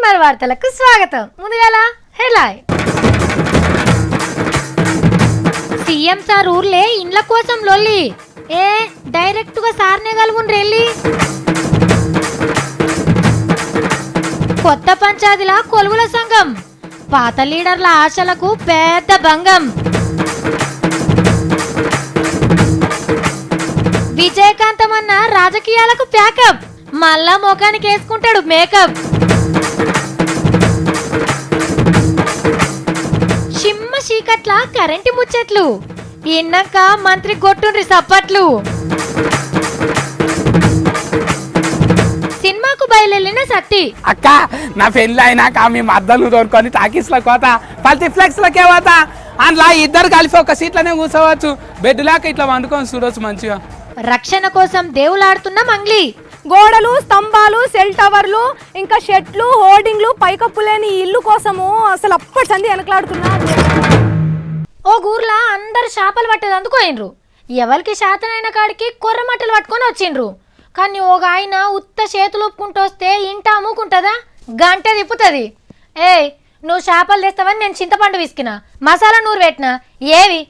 తీన్మార్ వార్తలకు స్వాగతం. ముందుగాల హెడ్లైన్. సీఎం సార్ ఊర్లే ఇండ్ల కోసం లొల్లి. డైరెక్ట్ గా సార్నే కలుగుండ్రు వెళ్ళి. కొత్త పంచాయతీల కొలువుల సంఘం, పాత లీడర్ల ఆశలకు పెద్ద భంగం. విజయకాంతం అన్న రాజకీయాలకు ప్యాకప్, మళ్ళా ముఖానికి వేసుకుంటాడు మేకప్. చిమ్మ చీకట్ల కరెంటు ముచ్చట్లు, ఇన్నాక మంత్రి కొట్టుండ్రి సప్పట్లు. సినిమాకు బయలుదేరిన సత్తి. అక్క నా పెళ్ళి అయినాక మీ మద్దలు దొరుకొని టాకీస్ల కోత మల్టీప్లెక్స్ లకే పోతా. అందులో ఇద్దరు కలిసి ఒక సీట్లనే కూర్చోవచ్చు. బెడ్ లాక ఇట్లా వండుకొని చూడవచ్చు మంచిగా. రక్షణ కోసం దేవులాడుతున్న మంగ్లీ. గోడలు, స్తంభాలు, సెల్ టవర్లు, ఇంకా షెట్లు, హోర్డింగ్లు, పైకప్పు లేని ఇల్లు కోసము అసలు అప్పటి సంది వెనకలాడుతున్నా. ఓ ఊర్లా అందరు చేపలు పట్టేదందుకు పోయినరు. ఎవరికి శాతనైన కాడికి కొర్రమట్టలు పట్టుకొని వచ్చిండ్రు. కానీ ఒక ఆయన ఉత్త చేతులు ఒప్పుకుంటూ వస్తే ఇంట అమ్ముకుంటుందా? గంట తిప్పుతుంది. నువ్వు చేపలు తెస్తావని నేను చింతపండు విసికినా, మసాలా నూరు పెట్టినా, ఏవి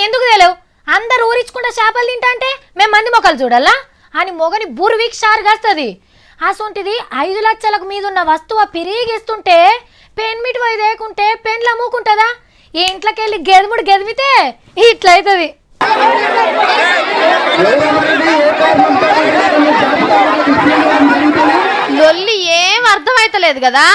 ఎందుకు తెలియవు? అందరు ఊరించుకుంటా చేపలు తింటా అంటే మేము మంది మొక్కలు చూడాలా అని మొగని బుర్వీక్ షార్ కాస్తుంది. అసొంటిది 5 లక్షలకు మీద ఉన్న వస్తువు పిరిగిస్తుంటే పెన్మిటి పోయి దేకుంటే పెన్లు అమ్ముకుంటుందా? ఈ ఇంట్లోకి వెళ్ళి గెదముడు గెదిమితే ఇట్లయితుంది. లొల్లి ఏం అర్థమైతలేదు కదా.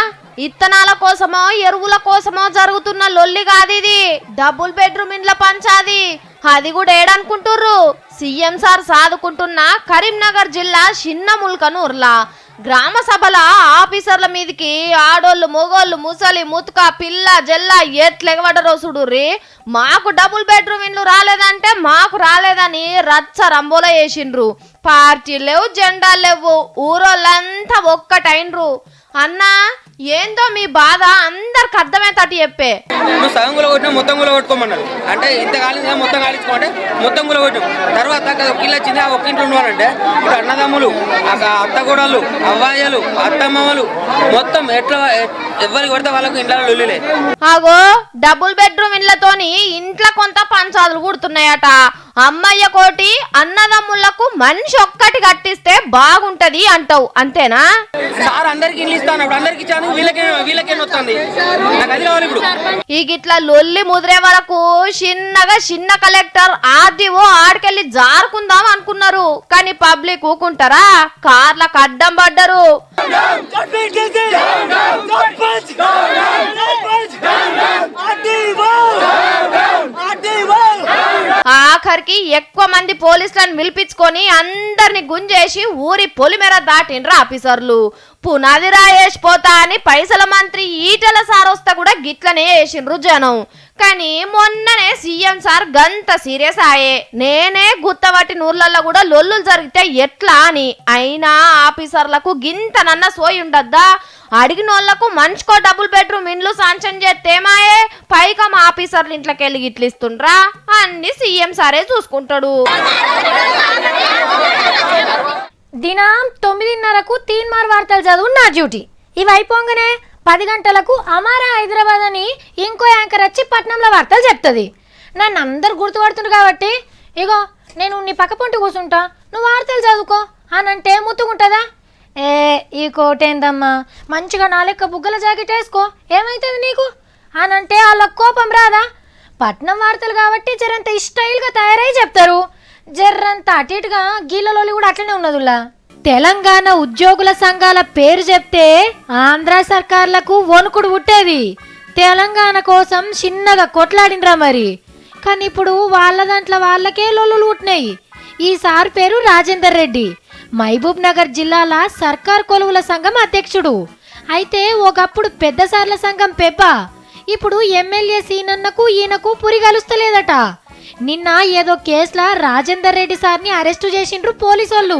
ఇత్తనాల కోసమో ఎరువుల కోసమో జరుగుతున్న లొల్లి కాదు ఇది. డబుల్ బెడ్రూమ్ ఇండ్ల పంచాది. అది కూడా ఏడనుకుంటుర్రు. సీఎం సార్ సాదుకుంటున్న కరీంనగర్ జిల్లా చిన్న ముల్కనూర్లా గ్రామ సభల ఆఫీసర్ల మీదికి ఆడోళ్ళు, మొగోళ్ళు, ముసలి, ముతుక, పిల్ల, జల్ల ఎట్లెగబడరో చూడుర్రి. మాకు డబుల్ బెడ్రూమ్ ఇండ్లు రాలేదంటే మాకు రాలేదని రచ్చ రంబోలో వేసిండ్రు. పార్టీలు లేవు, జెండాలు లేవు, ఊరోళ్ళంతా ఒక్కటైండ్రు. అన్నా ఏందో మీ బాధ అందరికి అర్థమయ్యేటట్టు చెప్పే. నువ్వు సగం కూడా కొట్టినా మొత్తం కూడా కొట్టుకోమన్నారు. అంటే ఇంత కాలింది మొత్తం కాలించుకోమంటే మొత్తం కూడా కొట్టాం. తర్వాత ఒక ఇల్లు వచ్చింది, ఆ ఒక్క ఇంట్లో ఉన్నారంటే ఇప్పుడు అన్నదమ్ములు, అత్తగూడలు, అవ్వాయలు, అత్తమ్మలు మొత్తం ఎట్లా ఎవరికి పడితే వాళ్ళకు ఇంట్లో లొల్లిలే. ఆగో డబుల్ బెడ్రూమ్ ఇండ్లతోని ఇంట్లో కొంత పంచాదులు కుడుతున్నాయట. అమ్మయ్య కోటి అన్నదమ్ములకు మనిషి ఒక్కటి కట్టిస్తే బాగుంటది అంటావు, అంతేనా? సార్ అందరికి ఇల్లు ఇస్తాను, అందరికి ఇచ్చాను, వీళ్ళకేం వస్తుంది. నాకు అది కావాలి ఇప్పుడు. ఈ గిట్లా లొల్లి ముదిరే వరకు చిన్న కలెక్టర్ ఆర్డీఓ ఆడికెళ్ళి జారుకుందాం అనుకున్నారు. కానీ పబ్లిక్ ఊకుంటారా? కార్లకు అడ్డం పడ్డరు. ఆఖరికి ఎక్కువ మంది పోలీసులను పిలిపించుకొని అందరిని గుంజేసి ఊరి పొలిమేర దాటిండ్రు ఆఫీసర్లు. పునాది రాయేసి పోతా అని పైసల మంత్రి ఈటెల సార్ వస్తా కూడా గిట్లనే వేసిండ్రు జనం. కానీ మొన్ననే సీఎం సార్ గంత సీరియస్ ఆయే. నేనే గుత్తవట్టి నూర్లలో కూడా లొల్లులు జరిగితే ఎట్లా అని. అయినా ఆఫీసర్లకు గింతనన్న సోయి ఉండద్దా? అడిగినోళ్లకు మనిషికో డబుల్ బెడ్రూమ్ ఇండ్లు శాంక్షన్ చేస్తేమాయే పైకం ఆఫీసర్లు ఇంట్లోకి వెళ్ళి గిట్లిస్తుండ్రా? అన్ని సీఎం సారే చూసుకుంటాడు. దినం 9:30కు తీన్మార్ వార్తలు చదువు నా డ్యూటీ. ఇవి అయిపోగానే 10 గంటలకు అమారా హైదరాబాద్ అని ఇంకో యాంకర్ వచ్చి పట్నంలో వార్తలు చెప్తుంది. నన్ను అందరు గుర్తుపడుతుండ్రు కాబట్టి ఇగో నేను నీ పక్క పొంటి కూర్చుంటా, నువ్వు వార్తలు చదువుకో అని అంటే ముత్తుకుంటుందా? ఈ కోటేందమ్మా, మంచిగా నా లెక్క బుగ్గల జాకెట్ వేసుకో, ఏమవుతుంది నీకు అని అంటే వాళ్ళకి కోపం రాదా? పట్నం వార్తలు కాబట్టి జరంత స్టైల్గా తయారై చెప్తారు. జర్రంత అటు ఇటుగా గీళ్ళలోలి కూడా అట్లనే ఉన్నదులా. తెలంగాణ ఉద్యోగుల సంఘాల పేరు చెప్తే ఆంధ్ర సర్కార్లకు వణుకుడు పుట్టేది. తెలంగాణ కోసం చిన్నగా కొట్లాడినరా మరి. కానీ ఇప్పుడు వాళ్ళ దాంట్లో వాళ్ళకే లొల్లులు పుట్టినాయి. ఈ సార్ పేరు రాజేందర్ రెడ్డి, మహబూబ్ నగర్ జిల్లాల సర్కార్ కొలువుల సంఘం అధ్యక్షుడు. అయితే ఒకప్పుడు పెద్ద సార్ల సంఘం పెబ్బ. ఇప్పుడు ఎమ్మెల్యే సీనన్నకు ఈయనకు పురి కలుస్తలేదట. నిన్న ఏదో కేసుల రాజేందర్ రెడ్డి సార్ని అరెస్టు చేసిండ్రు పోలీసోళ్ళు.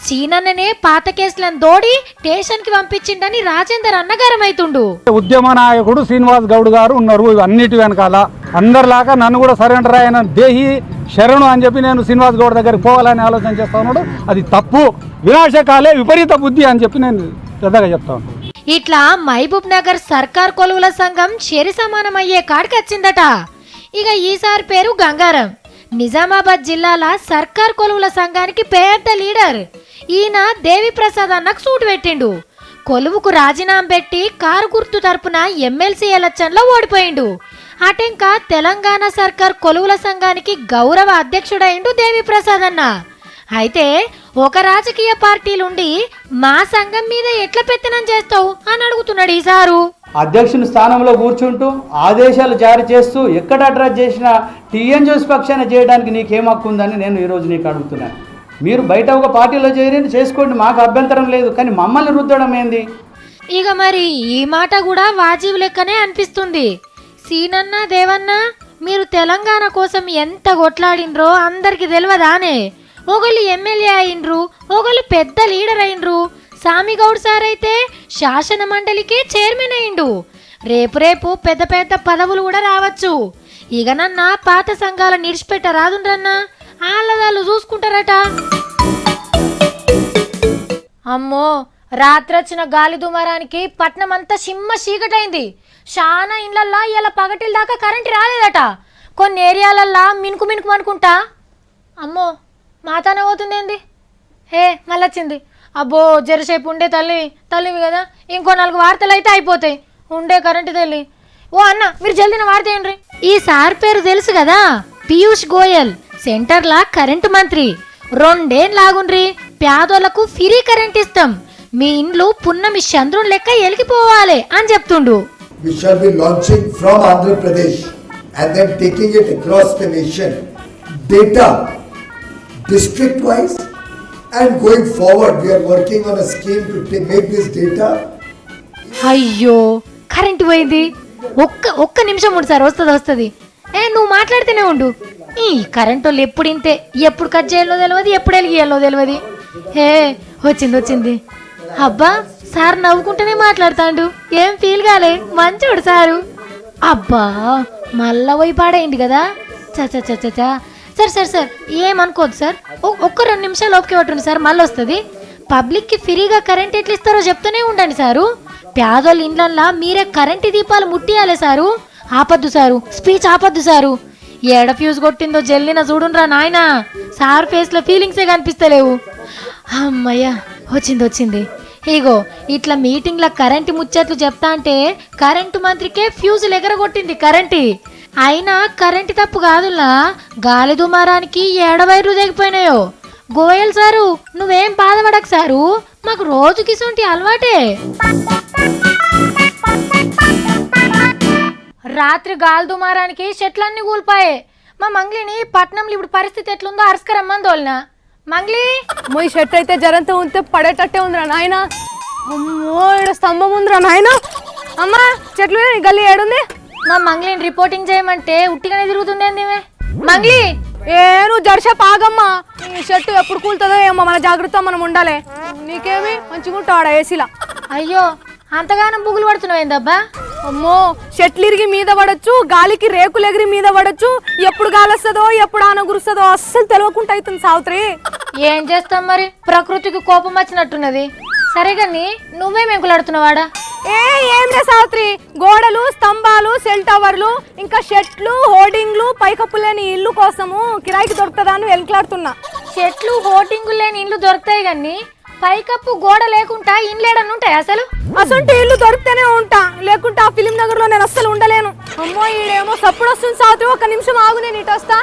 సీనన్ననే పాత కేసులను దోడి స్టేషన్ కి పంపించిండని రాజేందర్ అన్నగారమైతుండు. ఉద్యమ నాయకుడు శ్రీనివాస్ గౌడ్ గారు ఉన్నారు అన్నిటి వెనకాల. అందరిలాగా నన్ను కూడా సరెండర్ అయిన దేహి శరణు అని చెప్పి నేను శ్రీనివాస్ గౌడ్ దగ్గరికి పోవాలని ఆలోచన చేస్తా ఉన్నాడు. అది తప్పు, వినాశకాలే విపరీత బుద్ధి అని చెప్పి నేను పెద్దగా చెప్తాను. ఇట్లా మహబూబ్ నగర్ సర్కార్ కొలువుల సంఘం షెరి సమానమయ్యే కాడికి వచ్చిందట. ఇక ఈసారి పేరు గంగారం. నిజామాబాద్ జిల్లాల సర్కార్ కొలువుల సంఘానికి పెద్ద లీడర్. ఈయన దేవి ప్రసాద్ అన్నకు సూటు పెట్టిండు. కొలువుకు రాజీనామా పెట్టి కారు గుర్తు తరపున ఎమ్మెల్సీ ఎలక్షన్లో ఓడిపోయిండు. అటెంక తెలంగాణ సర్కార్ కొలువుల సంఘానికి గౌరవ అధ్యక్షుడైండు దేవి ప్రసాద్ అన్న. అయితే ఒక రాజకీయ పార్టీలుండి మా సంఘం మీద ఎట్లా పెత్తనం చేస్తావు అని అడుగుతున్నాడు ఈసారు. అధ్యక్షుని స్థానంలో కూర్చుంటూ ఆదేశాలు జారీ చేస్తూ ఎక్కడ అడ్రస్ చేసినా టీఎన్జీఓస్ పక్షాన చేయడానికి నీకేం హక్కు ఉందని నేను ఈరోజు నీకు అడుగుతున్నాను. మీరు బయట ఒక పార్టీలో చేసుకోండి, మాకు అభ్యంతరం లేదు, కానీ మమ్మల్ని రుద్దడం ఏంది? ఇక మరి ఈ మాట కూడా వాజీబు లెక్కనే అనిపిస్తుంది. సీనన్న దేవన్న మీరు తెలంగాణ కోసం ఎంత కొట్లాడినరో అందరికి తెలియదానే. ఒకళ్ళు ఎమ్మెల్యే అయినరు, ఒకళ్ళు పెద్ద లీడర్ అయినరు. సామిగౌడ్ సార్ అయితే శాసన మండలికే చైర్మన్ అయిండు. రేపు పెద్ద పెద్ద పదవులు కూడా రావచ్చు. ఇక నన్న పాత సంఘాల నిడిచిపెట్ట రాదుండ్రన్నా, ఆళ్ళదాళ్ళు చూసుకుంటారట. అమ్మో, రాత్రొచ్చిన గాలి దుమారానికి పట్నం అంతా సిమ్మ చీకటైంది. చాలా ఇండ్లల్లా ఇలా పగటిల దాకా కరెంటు రాలేదట. కొన్ని ఏరియాలల్లా మినుకు మినుకు అనుకుంటా. అమ్మో, మాతానే పోతుందేంది? మళ్ళొచ్చింది. అబ్బో, జరసేపు ఉండే తల్లివి కదా, ఇంకో 4 వార్తలు అయితే అయిపోతాయి. ఉండే కరెంటు తల్లి. ఓ అన్న, మీరు జల్దిన వార్త ఏంటి? ఈ సార్ పేరు తెలుసు కదా, పీయూష్ గోయల్. సెంటర్లా కరెంటు మంత్రి. 2 ఏళ్ళు లాగుండ్రి, పేదోళ్లకు ఫ్రీ కరెంట్ ఇస్తాం, మీ ఇండ్లు పున్నమి చంద్రుని లెక్క ఎలిగిపోవాలి అని చెప్తుండు. We shall be launching from Andhra Pradesh and then taking it across the nation, data, district wise, and going forward we are working on a scheme to make this data. అయ్యో, current పోయింది. ఒక్క నిమిషం ఉండు sir, వస్తుంది. నువ్వు మాట్లాడితేనే ఉండు. ఈ కరెంటు వాళ్ళు ఎప్పుడు ఇంతే, ఎప్పుడు కట్ చేయాలో తెలియదు, ఎప్పుడు వెలిగియాలో తెలియదు. వచ్చింది. అబ్బా, సార్ నవ్వుకుంటూనే మాట్లాడతాడు, ఏం ఫీల్ కాలే, మంచోడు సారు. అబ్బా, మళ్ళా పోయి పాడైంది కదా. చచ్చా సార్ ఏమనుకోదు సార్, ఒక్క 2 నిమిషాలు ఓపిక పట్టుండి సార్, మళ్ళీ వస్తుంది. పబ్లిక్కి ఫ్రీగా కరెంట్ ఎట్లా ఇస్తారో చెప్తూనే ఉండండి సారు. పేదోళ్ళ ఇండ్లల్లా మీరే కరెంటు దీపాలు ముట్టియాలి సారు. ఆపద్దు సారు, స్పీచ్ ఆపద్దు సారు. ఏడ ఫ్యూజ్ కొట్టిందో జల్లిన చూడుండ్రా నాయనా, సార్ ఫేస్లో ఫీలింగ్సే కనిపిస్తలేవు. అమ్మయ్యా, వచ్చింది. ఇగో ఇట్లా మీటింగ్ల కరెంటు ముచ్చట్లు చెప్తా అంటే కరెంటు మంత్రికే ఫ్యూజులు ఎగరగొట్టింది కరెంటు. అయినా కరెంటు తప్పు కాదులా, గాలి దుమారానికి ఏడవైర్లు తెగిపోయినాయో. గోయల్ సారు, నువ్వేం బాధపడకు సారు, మాకు రోజుకి సొంటి అలవాటే. రాత్రి గాలి దుమారానికి చెట్లన్నీ కూలిపాయే. మా మంగ్లీని పట్నంలో ఇప్పుడు పరిస్థితి ఎట్లుందో అరస్కరమ్మని తోలినా. మంగ్లీ, ఈ షర్ట్ అయితే జరంతో ఉంటే పడేటట్టే ఉందిరా నాయన. అమ్మో, ఇక్కడ స్తంభం ఉందిరా నాయన. అమ్మా, చెట్లు గల్లీ ఏడుంది? మా మంగ్లీని రిపోర్టింగ్ చేయమంటే ఉట్టిగానే తిరుగుతుండేంది మంగ్లీ. నువ్వు జర్షప్ ఆగమ్మా, ఈ షర్టు ఎప్పుడు కూలుతుందో ఏమో, మన జాగ్రత్త మనం ఉండాలి. నీకేమి మంచిగా ఉంటాడా ఏసీలా? అయ్యో, అంతగానం బుగులు పడుతున్నావేందబ్బా? అమ్మో, చెట్లు ఇరిగి మీద పడచ్చు, గాలికి రేకులు ఎగిరి మీద పడచ్చు. ఎప్పుడు గాలి వస్తుందో ఎప్పుడు ఆన గురుస్తుందో అస్సలు తెలియకుండా అవుతుంది సావిత్రి. ఏం చేస్తాం మరి, ప్రకృతికి కోపం వచ్చినట్టున్నది. సరే కానీ నువ్వే మెంకులాడుతున్నావాడా? ఏందే సావిత్రి, గోడలు, స్తంభాలు, సెల్ టవర్లు, ఇంకా షెట్లు, హోర్డింగ్లు, పైకప్పు లేని ఇల్లు కోసము కిరాయికి దొరుకుతుందా అని వెనుకలాడుతున్నా. చెట్లు, హోర్డింగులు లేని ఇండ్లు దొరుకుతాయి కానీ పైకప్పు గోడ లేకుండా ఇండ్లేడని ఉంటాయి అసలు? అసలు ఇల్లు దొరికితేనే ఉంటా, లేకుంటే ఆ ఫిలిం నగర్ లో నేను అస్సలు ఉండలేను. అమ్మో, ఈడేమో సప్పుడు వస్తుంది సావిత్రి, 1 నిమిషం ఆగు, నేను ఇటు వస్తా.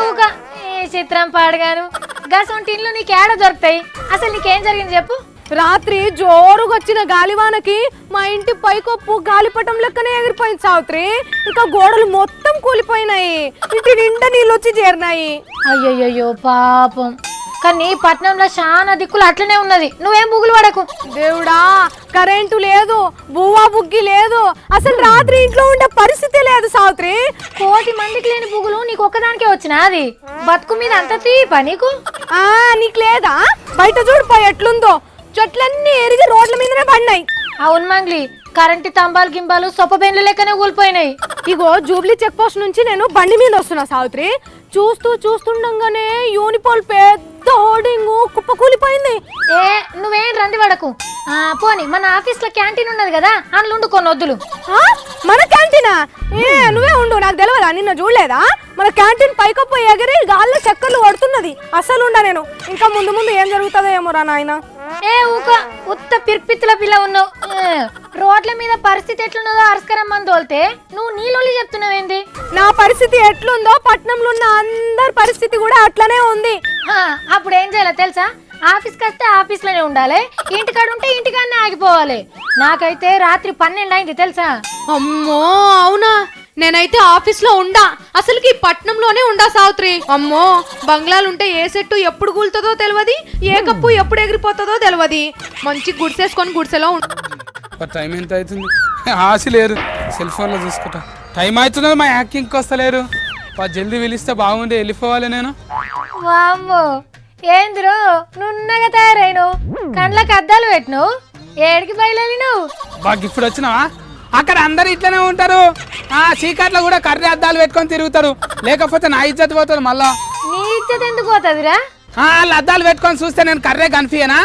ఊగా ఏ చిత్రం పాడగాను, గసంటి ఇండ్లు నీకు ఏడ దొరుకుతాయి? అసలు నీకేం జరిగింది చెప్పు. రాత్రి జోరుగా వచ్చిన గాలివానకి మా ఇంటి పైకప్పు గాలిపటం లెక్కనే ఎగిరిపోయింది సావిత్రి. ఇంకా గోడలు మొత్తం కూలిపోయినాయి, ఇంటి నిండా నీళ్ళు వచ్చి చేరినాయి. అయ్యయ్యో పాపం. కానీ పట్నంలో చాలా దిక్కులు అట్లనే ఉన్నది, నువ్వేం బుగులు పడకు. దేవుడా, కరెంటు లేదు, బువ్వా బుగ్గి లేదు, అసలు రాత్రి ఇంట్లో ఉండే పరిస్థితి లేదు సావిత్రి. 1,000 మందికి లేని బుగులు నీకు ఒక్కదానికే వచ్చినా? అది బతుకు మీద అంత తీపా నీకు? నీకు లేదా? బయట చూడిపోయి ఎట్లుందో, చెట్లన్నీ ఎరిగి రోడ్ల మీదనే పడినాయి. అవును మంగ్లీ, కరెంటు తంబాలు గింబాలు సొప్పబెండ్లు లెక్కనే కూలిపోయినాయి. ఇగో జూబ్లీ చెక్ పోస్ట్ నుంచి నేను బండి మీద వస్తున్నా సావిత్రి. చూస్తుండగానే యూనిపోల్ పెద్ద హోర్డింగ్ కుప్ప కూలిపోయింది. ఏంది? ఏ నువ్వేం రంది పడకు. పోని మన ఆఫీస్ లో క్యాంటీన్ ఉన్నది కదా, అందులో ఉండు కొన్ని వద్దులు. ఆ? మన క్యాంటీనా? నువ్వే ఉండు, నాకు తెలియదా, నిన్న చూడలేదా? మన క్యాంటీన్ పైకప్పు ఎగిరి గాల్లో చక్కర్లు కొడుతున్నది. అసలు ఉండా నేను. ఇంకా ముందు ముందు ఏం జరుగుతుందో ఏమోరా నాయన. ఏ ఊక ఉత్త పిరిపిత్తుల పిల్ల ఉన్నావు. రోడ్ల మీద పరిస్థితి ఎట్లున్నదో అరస్కరమ్మని తోలితే నువ్వు నీళ్ళొల్లి చెప్తున్నావేంది? నా పరిస్థితి ఎట్లుందో పట్నంలో ఉన్న అందరి పరిస్థితి కూడా అట్లనే ఉంది. అప్పుడు ఏం చేయాలో తెలుసా? ఆఫీస్కి వస్తే ఆఫీస్లోనే ఉండాలి, ఇంటికాడ ఉంటే ఇంటికాడనే ఆగిపోవాలి. నాకైతే రాత్రి 12 అయింది తెలుసా? అమ్మో అవునా? నేనైతే ఆఫీస్ లో ఉండా, అసలుకి పట్నంలోనే ఉండా సావిత్రి. అమ్మో బంగ్లాలుంటే ఏ సెట్టు ఎప్పుడు కూలుతుందో తెలియదు, ఏ కప్పు ఎప్పుడు ఎగిరిపోతుందో తెలియదు. మంచి గుడిసేసుకొని గుడిసెలో టైం ఎంత అవుతుంది? ఆశ లేరు, సెల్ ఫోన్లో చూసుకుంటా. టైం అవుతున్నది, మా యాక్టింగ్కి వస్తలేరు. జల్దీ పిలిస్తే బాగుండే, వెళ్ళిపోవాలి నేను. వామ్మో ఏందిరో నున్నగా తయారైనవు, కండ్లకు అద్దాలు పెట్టినవు, ఏడికి బయలుదేరినవు? బాగా ఇప్పుడు వచ్చినావా? అక్కడ అందరు ఇట్లనే ఉంటారు. చీకట్లో కూడా కర్రీ అద్దాలు పెట్టుకొని తిరుగుతారు, లేకపోతే నా ఇజ్జత్ పోతుంది. మళ్ళా నీ ఇజ్జత్ ఎందుకు పోతుందిరా? వాళ్ళు అద్దాలు పెట్టుకొని చూస్తే నేను కర్రే కనిపించనా?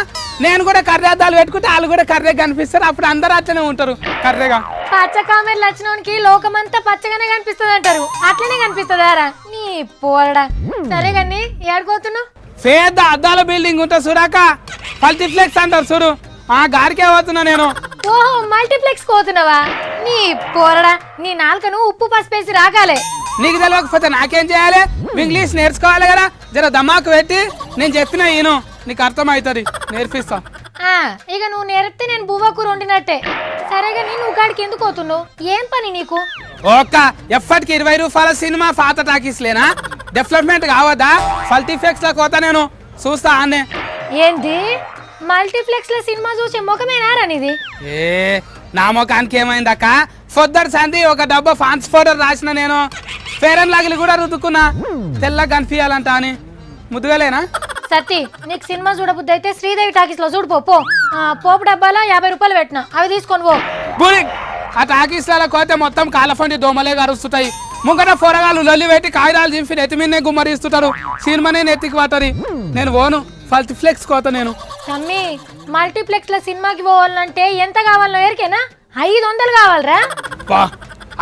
నేను కూడా కర్రీ అద్దాలు పెట్టుకుంటే వాళ్ళు కూడా కర్రే కనిపిస్తారు. అప్పుడు అందరు అట్లనే ఉంటారు కర్రేగా. పచ్చ కామెర్లు వచ్చినోనికి లోకమంతా పచ్చగానే కనిపిస్తుంది అంటారు, అట్లనే కనిపిస్తుందారా నీ పోరడా? సరే కానీ ఏడుకోతున్నావు? పెద్ద అద్దాల బిల్డింగ్ ఉంటా చూడాక, మల్టీప్లెక్స్ అంటారు చూడు, ఆ గారికే పోతున్నా నేను. ఓహో మల్టీప్లెక్స్ పోతున్నావా? నీ పోరడా, నీ నాలుకను ఉప్పు పసిపేసి రాగాలే. నీకు తెలియకపోతే నాకేం చేయాలి? ఇంగ్లీష్ నేర్చుకోవాలి కదా, జర దమాకు పెట్టి నేను చెప్పిన ఈను నీకు అర్థమవుతుంది, నేర్పిస్తా. ఇక నువ్వు నేర్పితే నేను బువ్వ కూర వండినట్టే. సరేగా నువ్వు గాడికి ఎందుకు పోతున్నావు? ఏం పని నీకు? ఒక్క ఎప్పటికి 20 రూపాయల సినిమా పాత టాకీస్లేనా? డెవలప్మెంట్ కావద్దా? మల్టీప్లెక్స్ లో కోతా నేను చూస్తా అన్నే. ఏంది మల్టీప్లెక్స్ లో సినిమా చూసే ముఖమేనారా నీది? ఏ నా ముఖానికి ఏమైందక్క? పొద్దుట సంది ఒక డబ్బా ఫాన్స్ పౌడర్ రాసిన నేను, ఫేర్ అండ్ లవ్లీ కూడా రుద్దుకున్నా, తెల్లగా కనిపించాలంట అని. ముద్దుగలేనా? సత్తి నీకు సినిమా చూడబుద్ది అయితే శ్రీదేవి టాకీస్ లో చూడు పో. పోపు డబ్బాలో 50 రూపాయలు పెట్టినా, అవి తీసుకొని పో. బుడి ఆ టాకీస్లలో కోతే మొత్తం కాలఫండి దోమలే కరుస్తుంటాయి. ముంగట పొరగాలు లొల్లి పెట్టి కాగితాలు చింపి నెత్తిమీదనే గుమ్మరిస్తుంటారు, సినిమానే నెత్తికి పట్టరి. నేను పోను, మల్టీప్లెక్స్ కోత నేను. తమ్మి మల్టీప్లెక్స్ లో సినిమాకి పోవాలంటే ఎంత కావాలో ఎరికేనా? 500 కావాలరా?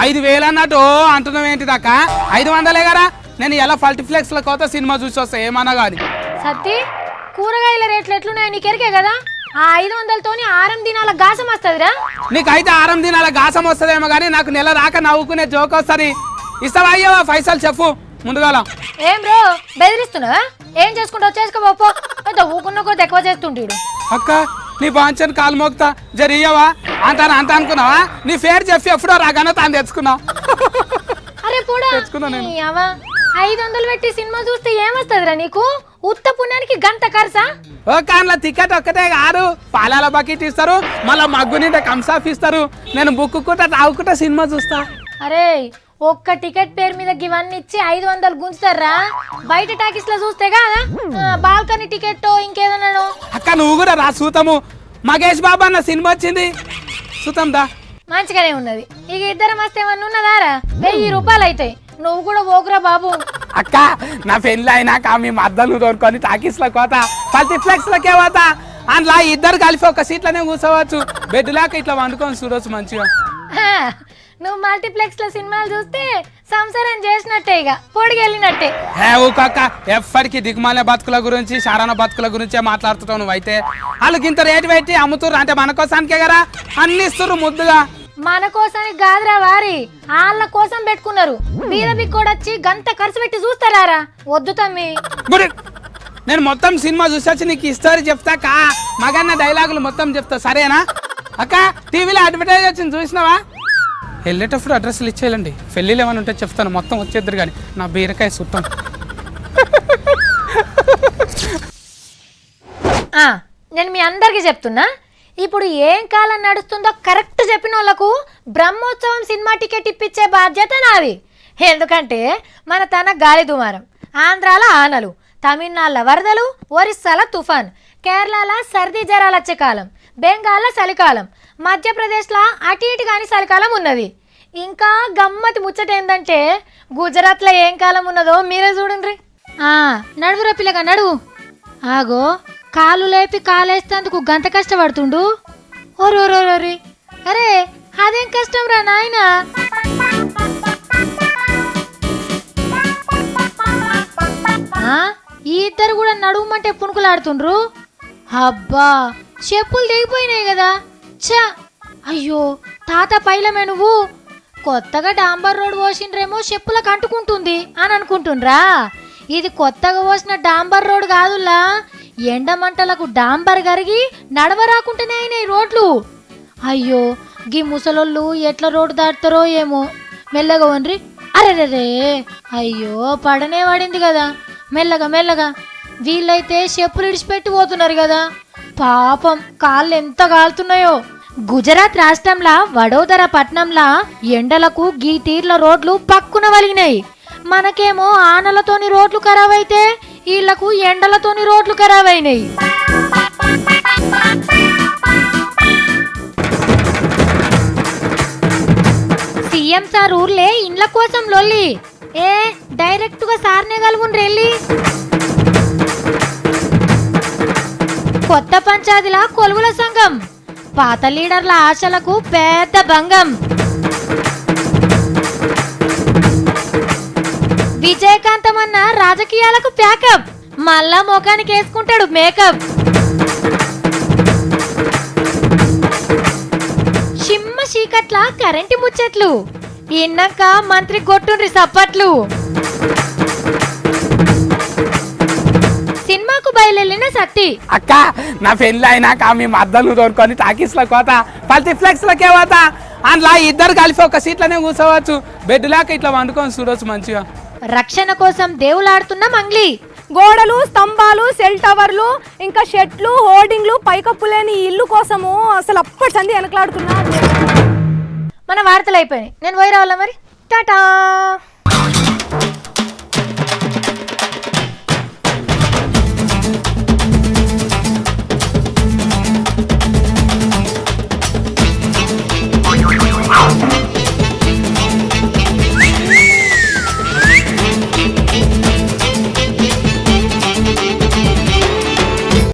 5,000 అన్నట్టు అంటున్నావు ఏంటి దాక? 500 కదా. నేను ఎలా మల్టీప్లెక్స్ లో కోత సినిమా చూసి వస్తా ఏమన్నా కానీ. సత్తి కూరగాయల రేట్లు ఎట్లున్నాయో నీకు ఎరికే కదా? ఆ 500తోని 6 దినాల గాసం వస్తుందిరా. నీకైతే 6 దినాల గాసం వస్తుందేమో కానీ నాకు నెల రాక నవ్వుకునే జోక్ వస్తుంది. ఇస్తావా అయ్యావా పైసలు చెప్పు ముందుగాల. ఏం బ్రో బెదిరిస్తున్నావా? ఏం చేసుకుంటావు చేసుకోపో, ఊకున్న కొద్ది ఎక్కువ చేస్తుంటాడు. అక్క నీ బాంచని కాలు మోగుతా జరియ్యవా అంటాను అంత అనుకున్నావా? నీ పేరు చెప్పి ఎప్పుడో రాగానే తాను తెచ్చుకున్నా. అరే కూడా తెచ్చుకున్నా నేను. 500 పెట్టి సినిమా చూస్తే ఏమొస్తుందిరా నీకు? ఉత్త పుణ్యానికి గంట ఖర్చా? ఒక అందులో టికెట్ ఒక్కటే కాదు, పాలాల బకెట్ ఇస్తారు, మళ్ళీ మగ్గు నిండా కంసాఫ్ ఇస్తారు. నేను బుక్కుకుంటా తాగుకుంటా సినిమా చూస్తా. అరే ఒక్క టికెట్ పేరు మీద ఇవన్నీ ఇచ్చి 500 గుంజుతారా? బయట టాకీస్ లో చూస్తే కదా బాల్కనీ టికెట్ ఇంకేదన్నాను. అక్క నువ్వు కూడా రా చూతాము. మగేష్ బాబు అన్న సినిమా వచ్చింది, చూతాం దా. మంచిగానే ఉన్నది. ఇక ఇద్దరం వస్తే ఏమన్నా ఉన్నదారా? 1000 రూపాయలు అవుతాయి. నువ్వు కూడా పోకురా బాబు. అక్క నా పెళ్ళి అయినాక మీ మద్దలు దొరుకుని టాకీస్ లో కోత, మల్టీప్లెక్స్ లకే పోతా. అందులో ఇద్దరు కలిపి ఒక సీట్లనే కూర్చోవచ్చు, బెడ్ లాక ఇట్లా వండుకొని చూడవచ్చు మంచిగా. నువ్వు మల్టీప్లెక్స్ లో సినిమాలు చూస్తే సంసారం చేసినట్టే, ఇక పొడిగెళ్ళినట్టే. హే ఊకక్క ఎప్పటికీ దిగుమాల బతుకుల గురించి శారాన బతుకుల గురించే మాట్లాడుతున్నావు నువ్వైతే. వాళ్ళకి ఇంత రేటు పెట్టి అమ్ముతుర్రు అంటే మన కోసానికే కదా అన్ని ఇస్తుర్రు ముద్దుగా. మన కోసానికి కాదురా వారి, వాళ్ళ కోసం పెట్టుకున్నారు. బీద బిక్కోడొచ్చి గంట ఖర్చు పెట్టి చూస్తారా? వద్దు తమ్మి. నేను మొత్తం సినిమా చూసొచ్చి నీకు హిస్టరీ చెప్తాక మగన్న డైలాగులు మొత్తం చెప్తా, సరేనా? అక్క టీవీలో అడ్వర్టైజ్ వచ్చింది చూసినావా? వెళ్ళేటప్పుడు అడ్రస్లు ఇచ్చేయాలండి, పెళ్ళిళ్ళు ఏమైనా ఉంటే చెప్తాను, మొత్తం వచ్చేద్దరు కానీ నా బీరకాయ సుట్టం. నేను మీ అందరికీ చెప్తున్నా, ఇప్పుడు ఏం కాలం నడుస్తుందో కరెక్ట్ చెప్పిన వాళ్ళకు బ్రహ్మోత్సవం సినిమా టికెట్ ఇప్పించే బాధ్యత నాది. ఎందుకంటే మన తన గాలి దుమారం, ఆంధ్రాల ఆనలు, తమిళనాడుల వరదలు, ఒరిస్సాల తుఫాన్, కేరళల సర్ది జ్వరాలు వచ్చే కాలం, బెంగాల్లో చలికాలం, మధ్యప్రదేశ్లో అటు ఇటు కానీ చలికాలం ఉన్నది. ఇంకా గమ్మతి ముచ్చట ఏంటంటే గుజరాత్లో ఏం కాలం ఉన్నదో మీరే చూడండి. నడువురా పిల్లగా నడువు. ఆగో కాలు లేపి కాలేస్తేందుకు గంత కష్టపడుతుండు. ఓరోరోరోరి, అరే అదేం కష్టం రా నాయనా. ఈ ఇద్దరు కూడా నడుమంటే పుణుకులాడుతుండ్రు. అబ్బా చెప్పులు దిగిపోయినాయి కదా. చా, అయ్యో తాత పైలమే నువ్వు. కొత్తగా డాంబర్ రోడ్ పోసిండ్రేమో చెప్పులకు అంటుకుంటుంది అని అనుకుంటుండ్రా. ఇది కొత్తగా పోసిన డాంబర్ రోడ్ కాదులా, ఎండమంటలకు డాంబర్ కరిగి నడవరాకుంటేనే అయినాయి రోడ్లు. అయ్యో గీ ముసలోళ్ళు ఎట్లా రోడ్డు దాటుతారో ఏమో. మెల్లగా వన్రి. అరెరే, అయ్యో పడనే పడింది కదా. మెల్లగా మెల్లగా. వీళ్ళైతే చెప్పులు ఇడిచిపెట్టి పోతున్నారు కదా. పాపం కాళ్ళు ఎంత కాలుతున్నాయో. గుజరాత్ రాష్ట్రంలో వడోదర పట్నంలా ఎండలకు గీ తీర్ల రోడ్లు పక్కున వలిగినాయి. మనకేమో ఆనలతోని రోడ్లు ఖరాబ్ అయితే వీళ్లకు ఎండలతోని రోడ్లు ఖరాబ్ అయినాయి. సీఎం సార్ ఊర్లే ఇండ్ల కోసం లొల్లి. డైరెక్ట్ గా సార్నే కలుగుండ్రెళ్ళి. కొత్త పంచాయతీల కొలువుల సంఘం, పాత లీడర్ల ఆశలకు పెద్ద భంగం. విజయకాంతం అన్న రాజకీయాలకు ప్యాకప్, మళ్ళా ముఖానికి వేసుకుంటాడు మేకప్. చిమ్మ చీకట్ల కరెంటు ముచ్చట్లు, ఇన్నాక మంత్రి కొట్టుండ్రి సప్పట్లు. సినిమాకు బయలుదేరిన సత్తి. అక్క నా పెళ్ళి అయినాక మీ మద్దలు దొరుకొని టాకీస్లో కోత మల్టీప్లెక్స్లకే పోతా. అందులో ఇద్దరు కలిసి ఒక సీట్లోనే కూర్చోవచ్చు. బెడ్ లాక ఇట్లా వండుకొని చూడవచ్చు మంచిగా. రక్షణ కోసం దేవులాడుతున్న మంగ్లీ. గోడలు, స్తంభాలు, సెల్ టవర్లు, ఇంకా షెట్లు, హోర్డింగ్లు, పైకప్పు లేని ఇల్లు కోసము అసలు అప్పటి సంది వెనకలాడుతున్నా. మన వార్తలు అయిపోయినాయి. నేను పోయి రావాలా మరి. టాటా.